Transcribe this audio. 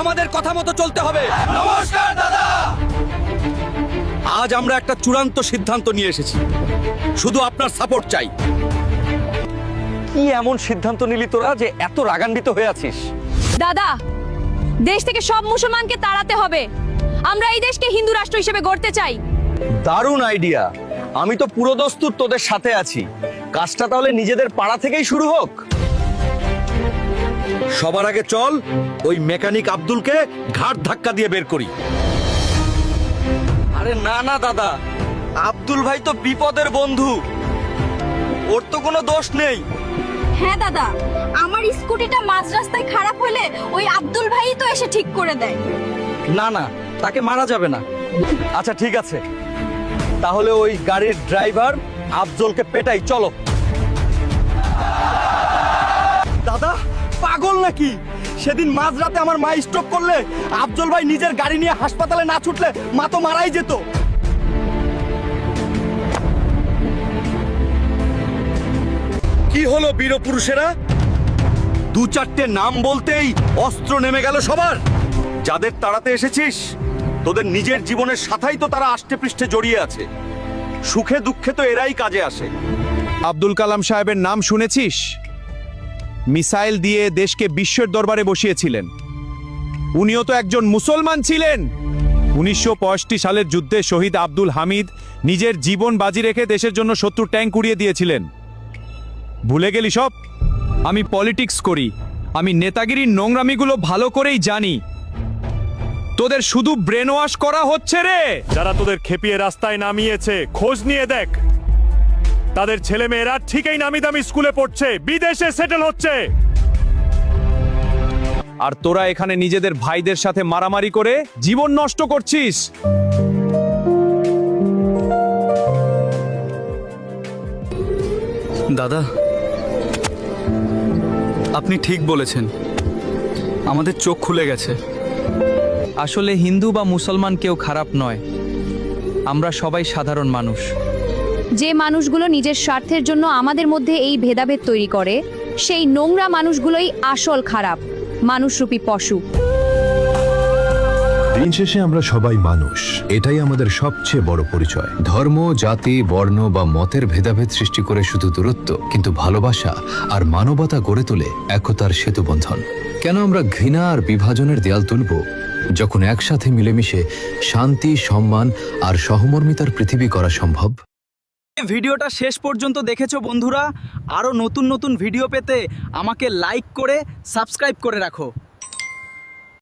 আমাদের কথা মতো চলতে হবে। নমস্কার দাদা। আজ আমরা একটা চূড়ান্ত সিদ্ধান্ত নিয়ে এসেছি, শুধু আপনার সাপোর্ট চাই। কি এমন সিদ্ধান্ত নিলি তোরা যে এত রাগান্বিত হয়ে আছিস? দাদা, দেশ থেকে সব মুসলমানকে তাড়াতে হবে। আমরা এই দেশকে হিন্দু রাষ্ট্র হিসেবে গড়তে চাই। দারুণ আইডিয়া। আমি তো পুরো দস্তুর তোদের সাথে আছি। কাজটা তাহলে নিজেদের পাড়া থেকেই শুরু হোক। সবার আগে চল ওই মেকানিক আব্দুলকে ঘাট ধাক্কা দিয়ে বের করি। আরে না না দাদা, আব্দুল ভাই তো বিপদের বন্ধু, ওর তো কোনো দোষ নেই। হ্যাঁ দাদা, আমার স্কুটিটা মাঝ রাস্তায় খারাপ হলে ওই আব্দুল ভাইই তো এসে ঠিক করে দেয়। না না, তাকে মারা যাবে না। আচ্ছা ঠিক আছে, তাহলে ওই গাড়ির ড্রাইভার আফজলকে পেটাই, চলো। দাদা পাগল নাকি? সেদিন মাঝরাতে আমার মা স্ট্রোক করলে আফজল ভাই নিজের গাড়ি নিয়ে হাসপাতালে না ছুটলে মা তো মারাই যেত। কি হলো বীর পুরুষেরা? দু চারটে নাম বলতেই অস্ত্র নেমে গেল সবার। যাদের তাড়াতে এসেছিস, তোদের নিজের জীবনের সাথেই তো তারা আষ্টে পৃষ্ঠে জড়িয়ে আছে। সুখে দুঃখে তো এরাই কাজে আসে। আব্দুল কালাম সাহেবের নাম শুনেছিস? মিসাইল দিয়ে দেশকে বিশ্বের দরবারে বসিয়েছিলেন। উনিও তো একজন মুসলমান ছিলেন। 1965 সালের যুদ্ধে শহীদ আব্দুল হামিদ নিজের জীবন বাজি রেখে দেশের জন্য 70 ট্যাঙ্ক উড়িয়ে দিয়েছিলেন। ভুলে গেলি সব? আমি পলিটিক্স করি, আমি নেতাগিরির নোংরামিগুলো ভালো করেই জানি। তোদের শুধু ব্রেন ওয়াশ করা হচ্ছে রে। যারা তোদের খেপিয়ে রাস্তায় নামিয়েছে, খোঁজ নিয়ে দেখ। তাদের ছেলে মেয়েরা ঠিকই নামি দামি স্কুলে পড়ছে, বিদেশে সেটেল হচ্ছে। আর তোরা এখানে নিজেদের ভাইদের সাথে মারামারি করে জীবন নষ্ট করছিস। দাদা, আপনি ঠিক বলেছেন, আমাদের চোখ খুলে গেছে। আসলে হিন্দু বা মুসলমান কেউ খারাপ নয়, আমরা সবাই সাধারণ মানুষ। যে মানুষগুলো নিজের স্বার্থের জন্য আমাদের মধ্যে এই ভেদাভেদ তৈরি করে, সেই নোংরা মানুষগুলোই আসল খারাপ, মানুষরূপী পশু। দিন শেষে আমরা সবাই মানুষ, এটাই আমাদের সবচেয়ে বড় পরিচয়। ধর্ম, জাতি, বর্ণ বা মতের ভেদাভেদ সৃষ্টি করে শুধু দূরত্ব, কিন্তু ভালোবাসা আর মানবতা গড়ে তোলে একতার সেতুবন্ধন। কেন আমরা ঘৃণা আর বিভাজনের দেয়াল তুলব, যখন একসাথে মিলেমিশে শান্তি, সম্মান আর সহমর্মিতার পৃথিবী করা সম্ভব? ভিডিওটা শেষ পর্যন্ত দেখেছো বন্ধুরা? আরো নতুন নতুন ভিডিও পেতে আমাকে লাইক করে সাবস্ক্রাইব করে রাখো।